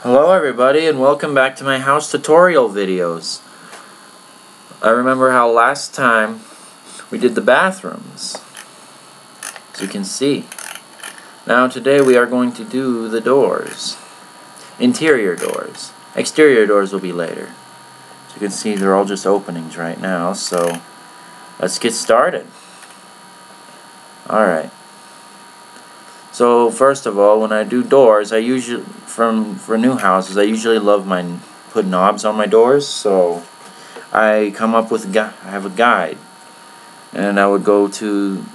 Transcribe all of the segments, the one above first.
Hello everybody and welcome back to my house tutorial videos. I remember how last time we did the bathrooms, as you can see. Now today we are going to do the doors. Interior doors. Exterior doors will be later. As you can see, they're all just openings right now, so let's get started. Alright. So first of all, when I do doors, I usually for new houses, I usually love put knobs on my doors. So I come up with I have a guide, and I would go to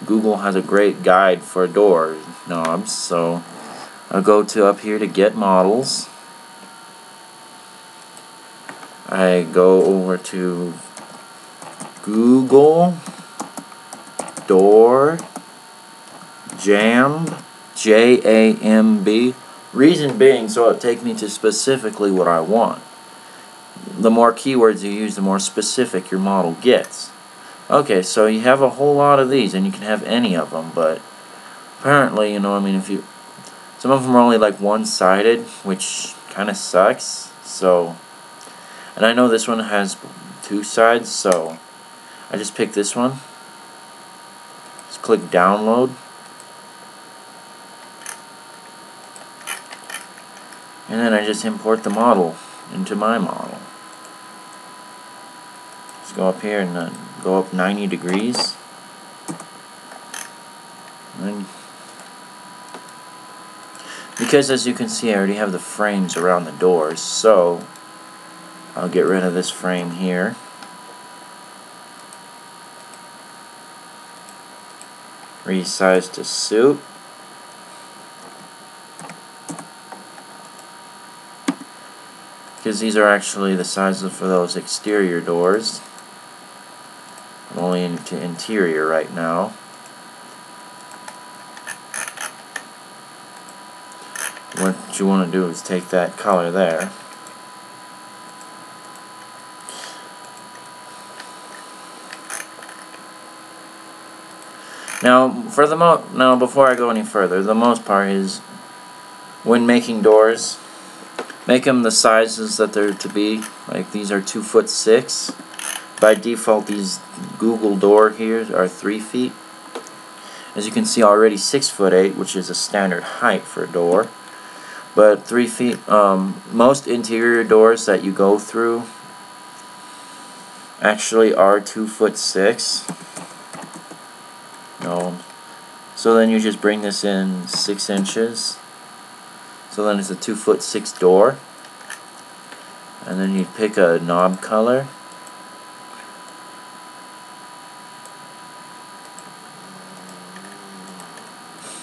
Google has a great guide for door knobs. So I'll go to up here to get models. I go over to Google door Jamb, J-A-M-B. Reason being, so it'll take me to specifically what I want. The more keywords you use, the more specific your model gets. Okay, so you have a whole lot of these, and you can have any of them, but apparently, some of them are only like one-sided, which kind of sucks. So, and I know this one has two sides, so I just pick this one. Just click download. And then I just import the model into my model. Just go up here and go up 90 degrees. And because as you can see, I already have the frames around the doors, so I'll get rid of this frame here. Resize to suit. Because these are actually the sizes for those exterior doors. I'm only into interior right now. What you want to do is take that color there. Now before I go any further, the most part is when making doors, make them the sizes that they're to be. Like these are 2'6". By default, these Google door here are 3 feet. As you can see, already 6'8", which is a standard height for a door. But 3 feet. Most interior doors that you go through actually are 2'6". So then you just bring this in 6 inches. So then it's a 2'6" door. And then you pick a knob color.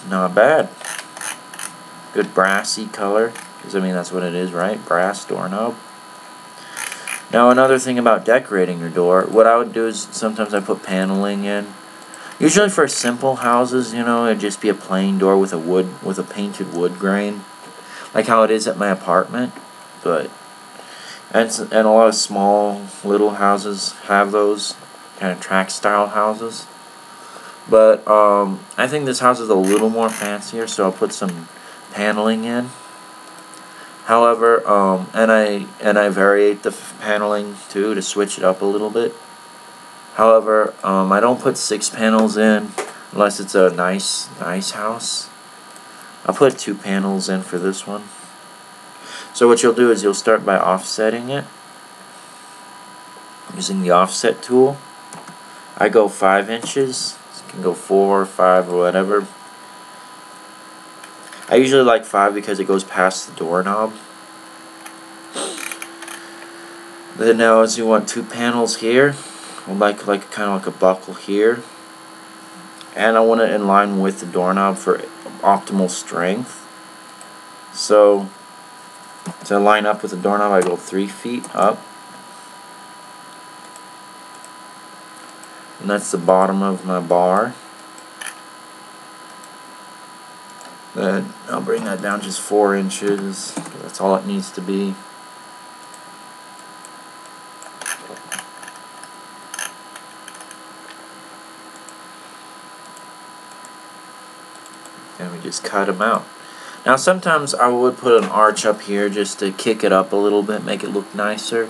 Not bad. Good brassy color. Because that's what it is, right? Brass doorknob. Now another thing about decorating your door, what I would do is sometimes I put paneling in. Usually for simple houses, it'd just be a plain door with a painted wood grain. Like how it is at my apartment, and a lot of small little houses have those kind of tract style houses. But I think this house is a little more fancier, so I'll put some paneling in. However, and I variate the paneling too to switch it up a little bit. However, I don't put 6 panels in unless it's a nice house. I'll put 2 panels in for this one. So what you'll do is you'll start by offsetting it using the offset tool. I go 5 inches. You can go 4 or 5 or whatever. I usually like 5 because it goes past the doorknob. Then now as you want 2 panels here, kind of like a buckle here. And I want it in line with the doorknob for optimal strength. So to line up with the doorknob, I go 3 feet up. And that's the bottom of my bar. Then I'll bring that down just 4 inches. That's all it needs to be. And we just cut them out. Now sometimes I would put an arch up here just to kick it up a little bit, make it look nicer.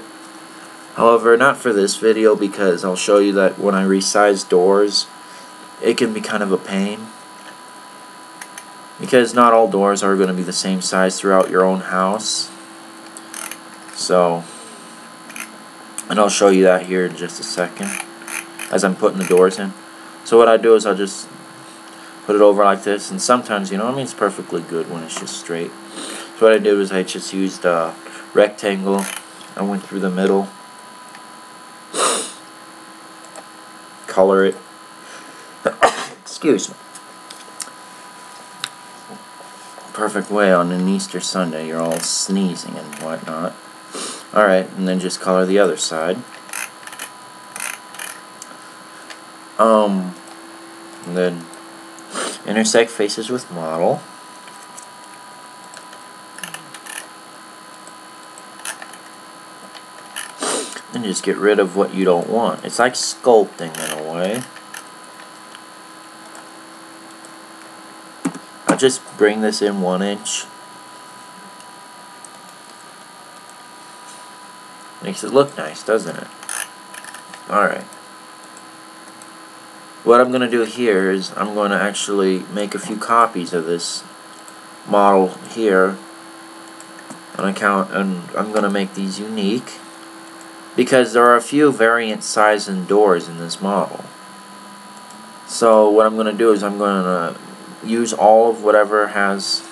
However, not for this video, because I'll show you that when I resize doors, it can be kind of a pain. Because not all doors are going to be the same size throughout your own house. So, and I'll show you that here in just a second, as I'm putting the doors in. So what I do is I'll just put it over like this, and sometimes, you know, I mean, it's perfectly good when it's just straight. So what I did was I just used a rectangle. I went through the middle, color it. Excuse me. Perfect way on an Easter Sunday. You're all sneezing and whatnot. Alright, and then just color the other side. And then intersect faces with model. And just get rid of what you don't want. It's like sculpting in a way. I'll just bring this in 1 inch. Makes it look nice, doesn't it? Alright. What I'm going to do here is I'm going to actually make a few copies of this model here on account, and I'm going to make these unique because there are a few variant size and doors in this model. So what I'm going to do is I'm going to use all of whatever has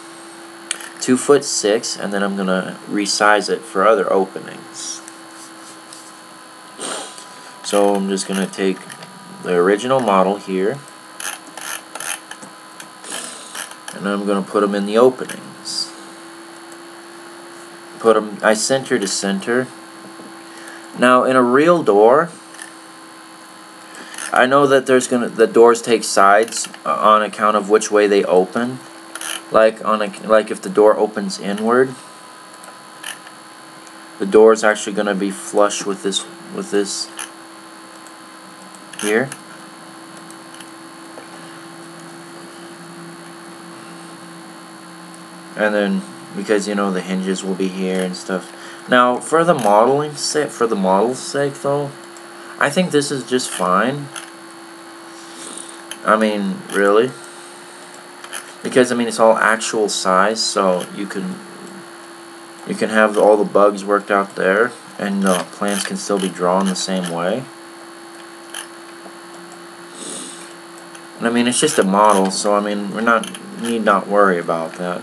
2'6", and then I'm going to resize it for other openings. So I'm just going to take the original model here, and I'm going to put them in the openings. Put them, I center to center. Now in a real door, I know that the doors take sides on account of which way they open. Like if the door opens inward, the door is actually going to be flush with this here. And then because you know the hinges will be here and stuff. Now for the model's sake though, I think this is just fine. I mean, really, because I mean it's all actual size, so you can have all the bugs worked out there, and the plans can still be drawn the same way. And I mean, it's just a model, so I mean, need not worry about that.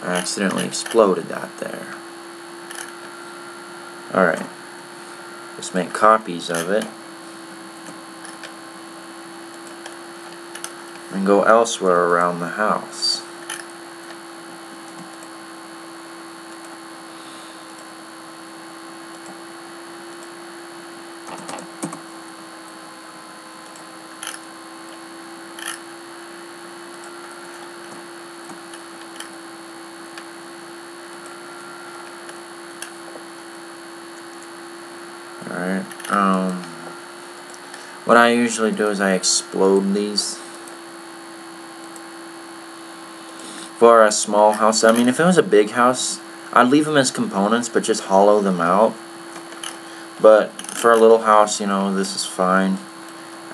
I accidentally exploded that there. Alright. Just make copies of it. And go elsewhere around the house. Alright, what I usually do is I explode these. For a small house, I mean, if it was a big house, I'd leave them as components, but just hollow them out. But for a little house, you know, this is fine.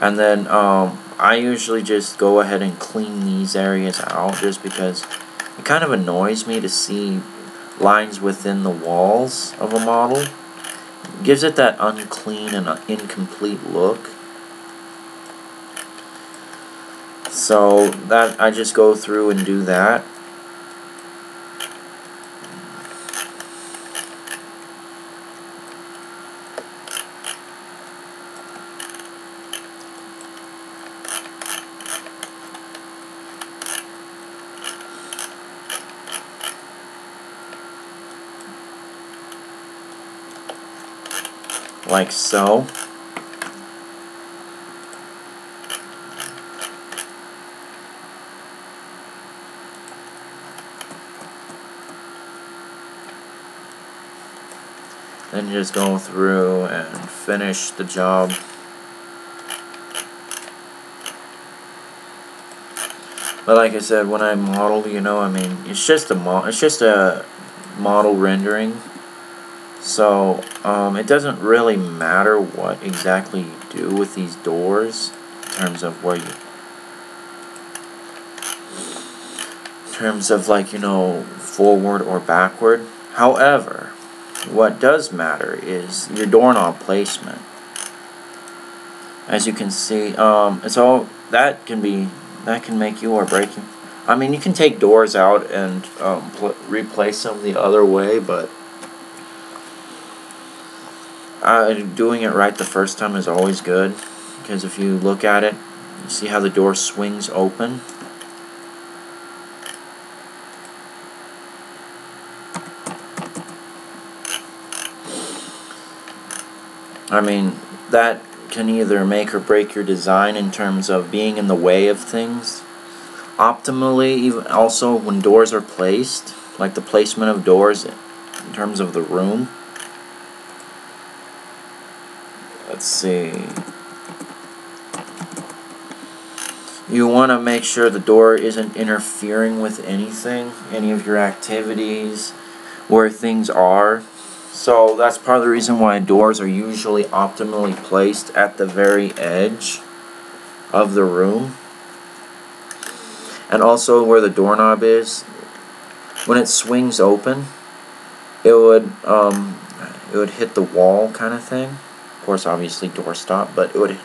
And then, I usually just go ahead and clean these areas out, just because it kind of annoys me to see lines within the walls of a model. It gives it that unclean and incomplete look. So that I just go through and do that. Like so. Then you just go through and finish the job. But like I said, when I model, you know, I mean, it's just a model rendering. So it doesn't really matter what exactly you do with these doors in terms of where you, in terms of, like, you know, forward or backward. However, what does matter is your doorknob placement. As you can see, it's all that can make you or break you. I mean, you can take doors out and replace them the other way, but doing it right the first time is always good, because if you look at it, you see how the door swings open. I mean, that can either make or break your design in terms of being in the way of things. Optimally, even also when doors are placed, like the placement of doors in terms of the room. Let's see. You want to make sure the door isn't interfering with anything, any of your activities, where things are. So that's part of the reason why doors are usually optimally placed at the very edge of the room. And also where the doorknob is, when it swings open, it would hit the wall kind of thing. Of course, obviously door stop, but it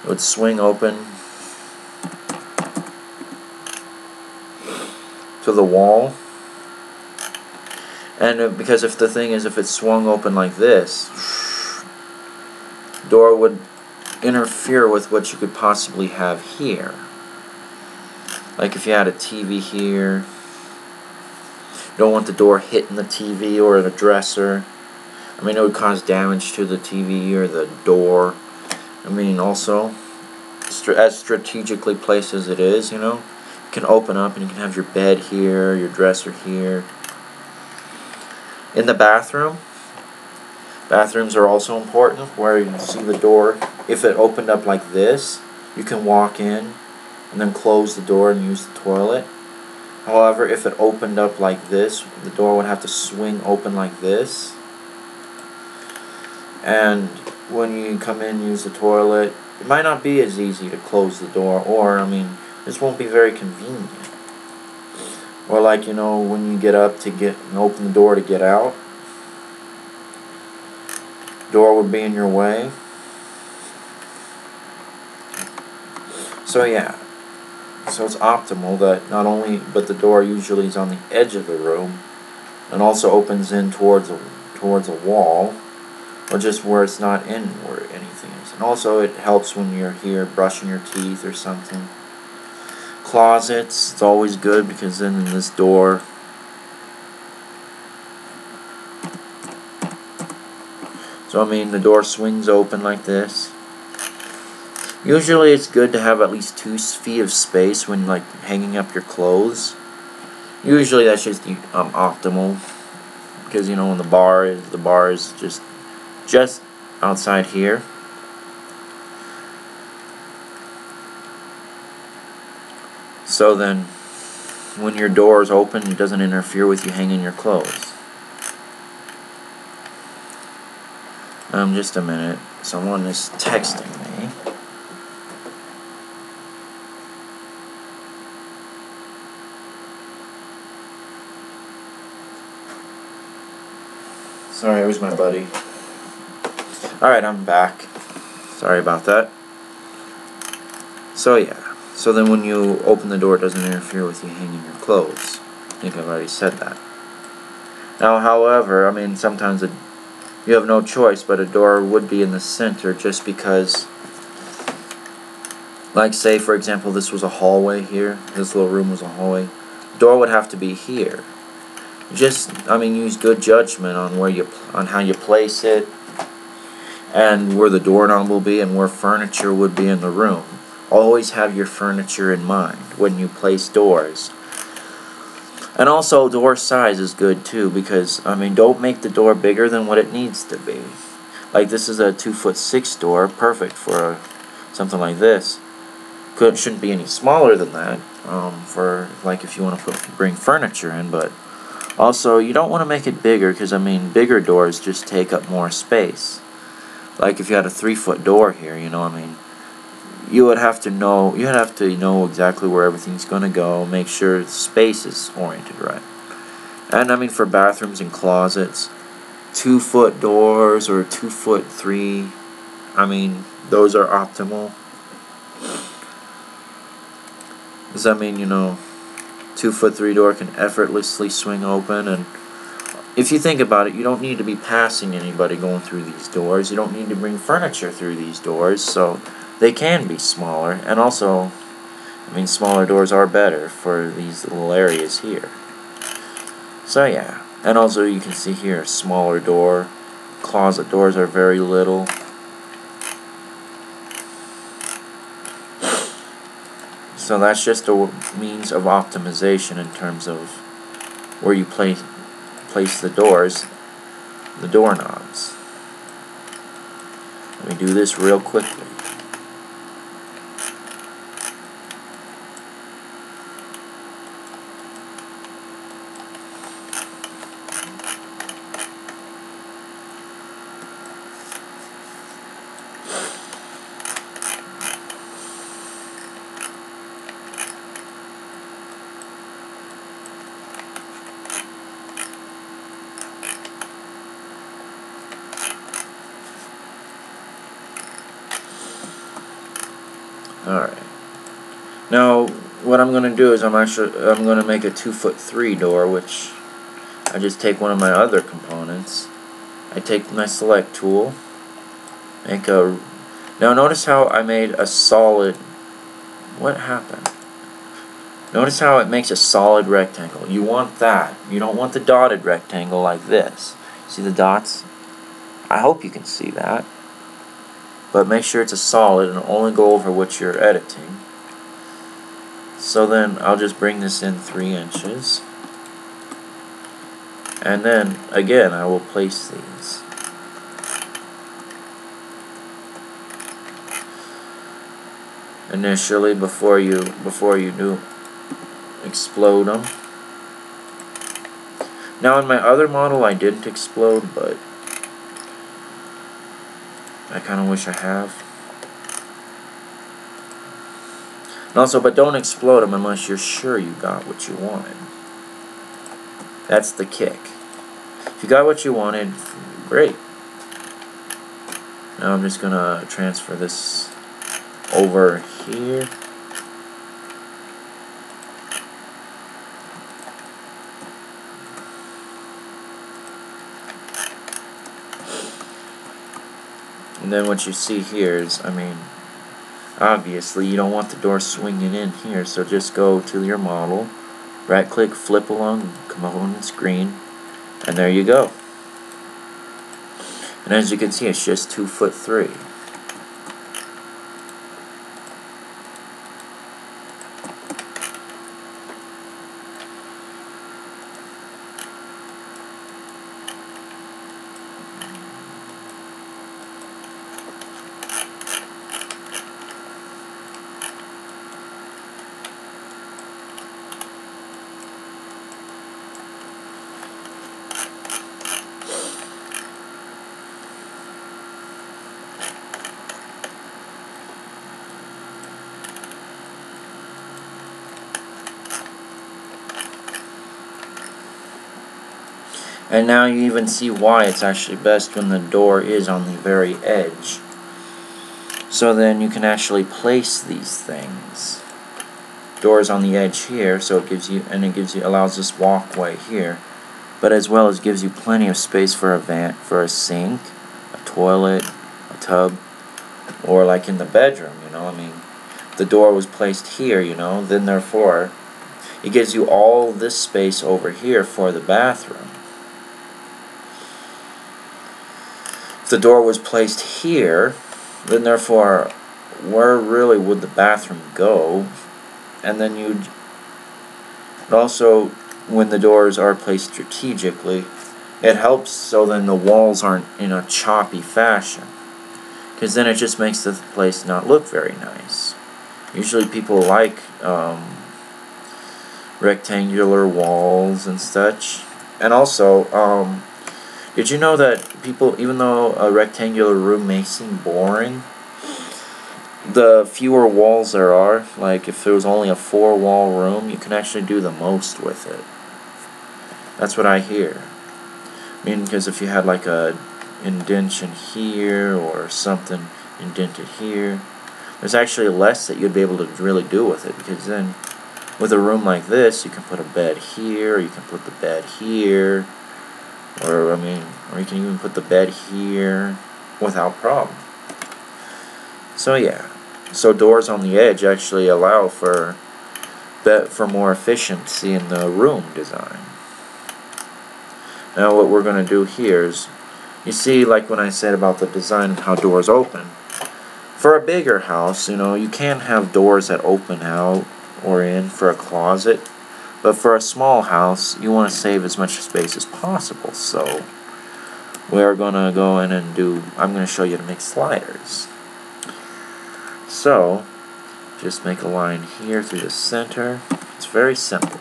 would swing open to the wall. And because if it swung open like this, door would interfere with what you could possibly have here. Like if you had a TV here, you don't want the door hitting the TV or the dresser. I mean, it would cause damage to the TV or the door. I mean, also, as strategically placed as it is, you know, you can open up and you can have your bed here, your dresser here. In the bathroom, bathrooms are also important, where you can see the door. If it opened up like this, you can walk in and then close the door and use the toilet. However, if it opened up like this, the door would have to swing open like this. And when you come in and use the toilet, it might not be as easy to close the door, or, I mean, this won't be very convenient. Or like, you know, when you get up to get and open the door to get out, door would be in your way. So yeah, so it's optimal that not only, but the door usually is on the edge of the room and also opens in towards a wall, or just where it's not in where anything is. And also it helps when you're here brushing your teeth or something. Closets, it's always good, because then in this door, so I mean the door swings open like this. Usually it's good to have at least 2 feet of space when like hanging up your clothes. Usually that's just optimal, because you know when the bar is just outside here. So then, when your door is open, it doesn't interfere with you hanging your clothes. Just a minute. Someone is texting me. Sorry, it was my buddy. Alright, I'm back. Sorry about that. So yeah. So then when you open the door, it doesn't interfere with you hanging your clothes. I think I've already said that. Now, however, I mean, sometimes you have no choice, but a door would be in the center, just because, like say, for example, this was a hallway here. This little room was a hallway. The door would have to be here. I mean, use good judgment on how you place it, and where the doorknob will be, and where furniture would be in the room. Always have your furniture in mind when you place doors. And also, door size is good too, because, I mean, don't make the door bigger than what it needs to be. Like, this is a 2'6" door, perfect for something like this. Shouldn't be any smaller than that, for, like, if you want to bring furniture in, but also, you don't want to make it bigger, because, I mean, bigger doors just take up more space. Like, if you had a 3-foot door here, you know, I mean, you'd have to know exactly where everything's going to go, make sure the space is oriented right. And, I mean, for bathrooms and closets, 2-foot doors or 2'3", I mean, those are optimal. Because, I mean, you know, 2'3" door can effortlessly swing open, and if you think about it, you don't need to be passing anybody going through these doors. You don't need to bring furniture through these doors, so they can be smaller. And also, I mean, smaller doors are better for these little areas here. So yeah, and also you can see here, smaller door. Closet doors are very little. So that's just a means of optimization in terms of where you place the doors, the doorknobs. Let me do this real quickly. Alright. Now, what I'm going to do is I'm going to make a 2'3" door, which I just take one of my other components. I take my select tool, now notice how I made a solid, what happened? Notice how it makes a solid rectangle. You want that. You don't want the dotted rectangle like this. See the dots? I hope you can see that. But make sure it's a solid and only go over what you're editing. So then I'll just bring this in 3 inches. And then again I will place these. Initially before you do explode them. Now in my other model I didn't explode, but I kind of wish I have. And also, but don't explode them unless you're sure you got what you wanted. That's the kick. If you got what you wanted, great. Now I'm just going to transfer this over here. And then what you see here is, I mean, obviously you don't want the door swinging in here, so just go to your model, right click, flip along, come up on the screen, and there you go. And as you can see, it's just 2'3". And now you even see why it's actually best when the door is on the very edge. So then you can actually place these things. Doors on the edge here, so it allows this walkway here, but as well as gives you plenty of space for a sink, a toilet, a tub, or like in the bedroom, you know, I mean, the door was placed here, you know, then therefore it gives you all this space over here for the bathroom. If the door was placed here, then therefore where really would the bathroom go? And then you'd also when the doors are placed strategically, it helps so then the walls aren't in a choppy fashion, because then it just makes the place not look very nice. Usually people like rectangular walls and such. And also, did you know that people, even though a rectangular room may seem boring, the fewer walls there are, like if there was only a 4-wall room, you can actually do the most with it. That's what I hear. I mean, because if you had like a indentation here or something indented here, there's actually less that you'd be able to really do with it, because then with a room like this, you can put a bed here, or you can put the bed here, or you can even put the bed here without problem. So yeah, so doors on the edge actually allow for more efficiency in the room design. Now what we're going to do here is, you see, like when I said about the design and how doors open, for a bigger house, you can have doors that open out or in for a closet, but for a small house, you want to save as much space as possible. So we're going to go in and I'm going to show you how to make sliders. So just make a line here through the center. It's very simple.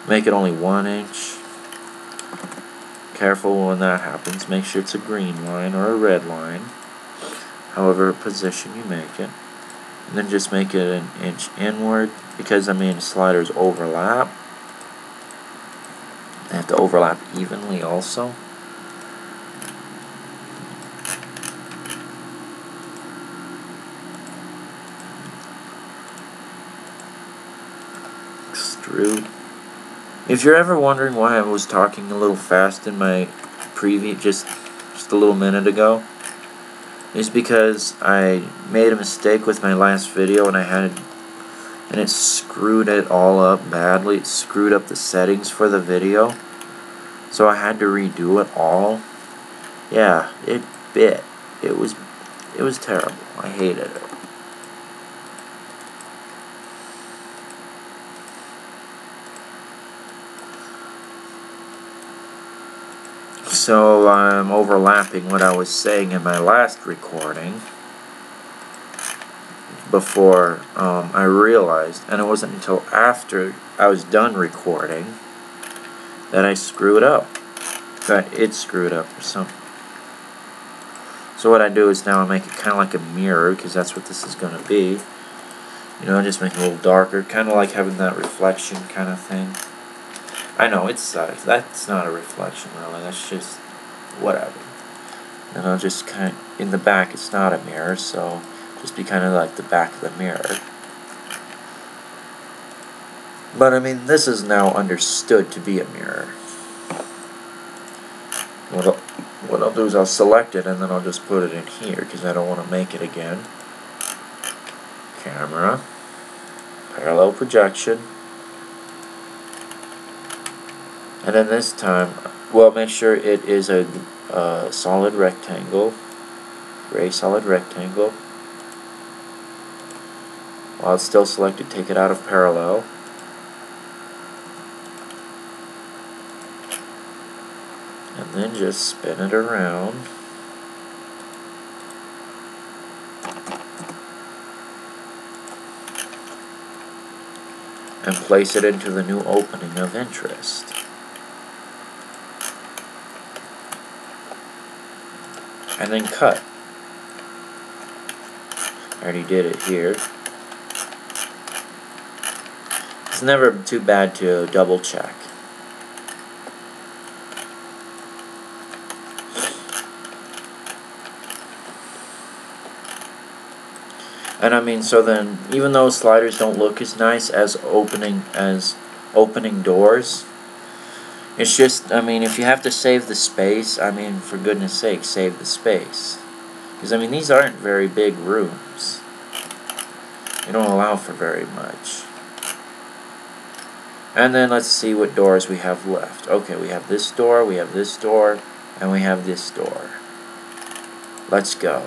Make it only 1 inch. Careful when that happens. Make sure it's a green line or a red line, however position you make it. And then just make it 1 inch inward, because sliders overlap. They have to overlap evenly also. Extrude. If you're ever wondering why I was talking a little fast in my preview just a little minute ago, is because I made a mistake with my last video and it screwed it all up badly. It screwed up the settings for the video, so I had to redo it all. Yeah, it bit. It was terrible. I hated it. So I'm overlapping what I was saying in my last recording before I realized, and it wasn't until after I was done recording that I screwed up. That it screwed up or something. So what I do is now I make it kind of like a mirror, because that's what this is going to be. Just make it a little darker, kind of like having that reflection kind of thing. I know, that's not a reflection really, that's just whatever. And I'll just kind of, in the back it's not a mirror, so just be kind of like the back of the mirror. But this is now understood to be a mirror. What I'll do is I'll select it and then I'll just put it in here, because I don't want to make it again. Camera, parallel projection. And then this time, make sure it is a solid rectangle, gray solid rectangle. While it's still selected, take it out of parallel. And then just spin it around. And place it into the new opening of interest. And then cut. I already did it here. It's never too bad to double check. And so then, even though sliders don't look as nice as opening doors, it's just, if you have to save the space, for goodness sake, save the space. Because, these aren't very big rooms. They don't allow for very much. And then let's see what doors we have left. Okay, we have this door, and we have this door. Let's go.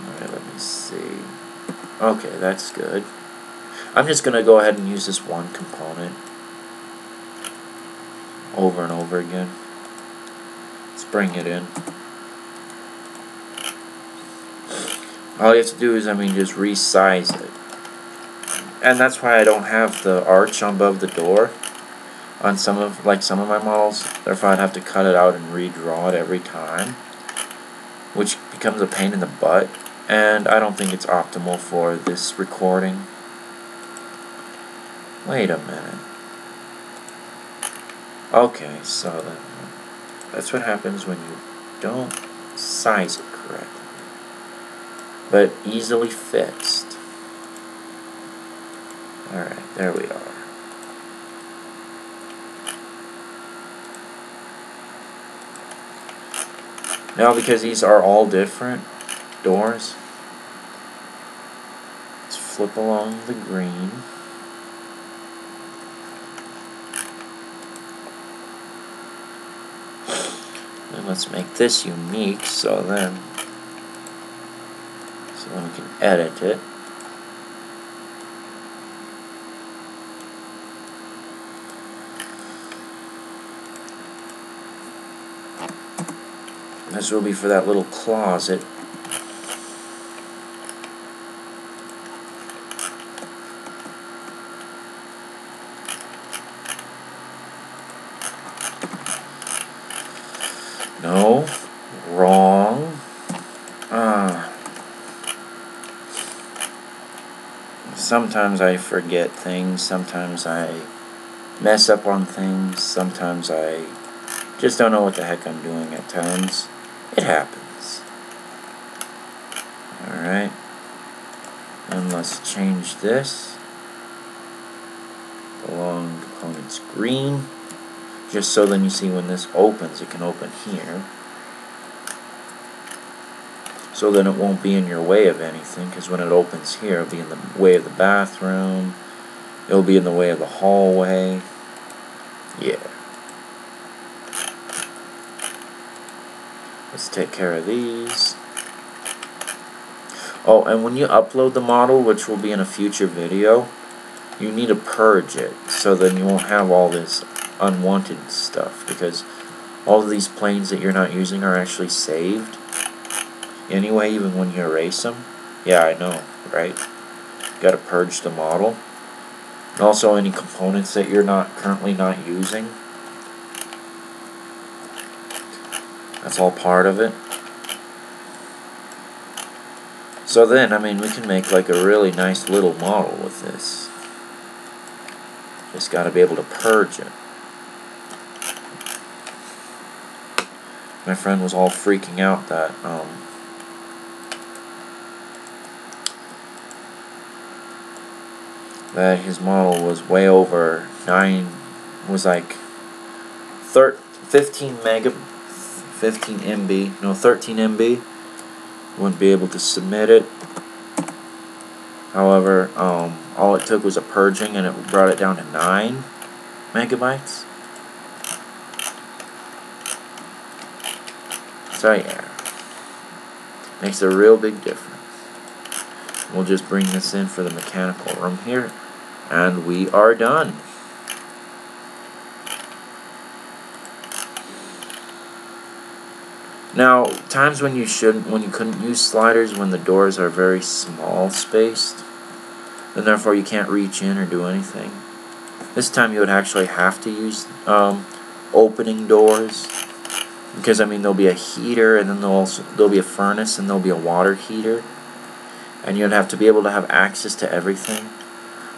Alright, let me see. Okay, that's good. I'm just going to go ahead and use this one component over and over again. Let's bring it in. All you have to do is, just resize it. And that's why I don't have the arch above the door on some of my models. Therefore, I'd have to cut it out and redraw it every time, which becomes a pain in the butt. And I don't think it's optimal for this recording. Wait a minute. Okay, so that's what happens when you don't size it correctly. But easily fixed. Alright, there we are. Now, because these are all different doors, let's flip along the green. And let's make this unique so then we can edit it. This will be for that little closet. No, wrong. Sometimes I forget things, sometimes I mess up on things, sometimes I just don't know what the heck I'm doing at times. It happens. Alright. And let's change this. The long component's green. Just so then you see when this opens, it can open here. So then it won't be in your way of anything, because when it opens here, it'll be in the way of the bathroom. It'll be in the way of the hallway. Yeah. Let's take care of these. Oh, and when you upload the model, which will be in a future video, you need to purge it, so then you won't have all this unwanted stuff, because all of these planes that you're not using are actually saved anyway, even when you erase them. Yeah, I know, right? You gotta purge the model. And also any components that you're currently not using. That's all part of it. So then, we can make like a really nice little model with this. Just gotta be able to purge it. My friend was all freaking out that that his model was way over 13 MB. Wouldn't be able to submit it. However, all it took was a purging and it brought it down to 9 megabytes. So yeah, makes a real big difference. We'll just bring this in for the mechanical room here, and we are done. Now, times when you couldn't use sliders, when the doors are very small spaced, and therefore you can't reach in or do anything. This time you would actually have to use opening doors, because there'll be a heater, and then there'll be a furnace, and there'll be a water heater. And you'd have to be able to have access to everything.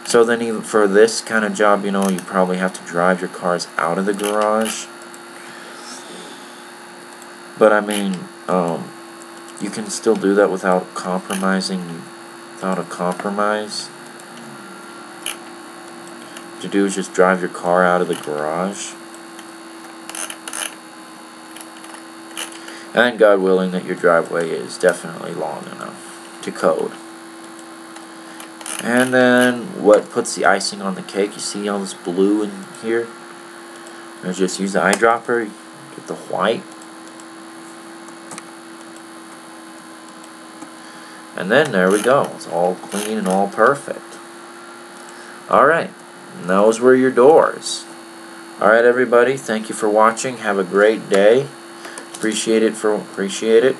So then even for this kind of job, you probably have to drive your cars out of the garage. But you can still do that without compromising, without a compromise. What you do is just drive your car out of the garage. And God willing that your driveway is definitely long enough to code. And then what puts the icing on the cake, you see all this blue in here? I just use the eyedropper, get the white. And then there we go, it's all clean and all perfect. Alright, those were your doors. Alright everybody, thank you for watching. Have a great day. Appreciate it.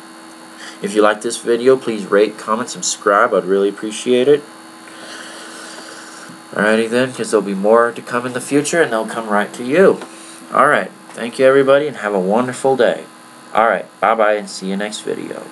If you like this video, please rate, comment, subscribe. I'd really appreciate it. Alrighty then, because there'll be more to come in the future, and they'll come right to you. Alright, thank you everybody, and have a wonderful day. Alright, bye-bye, and see you next video.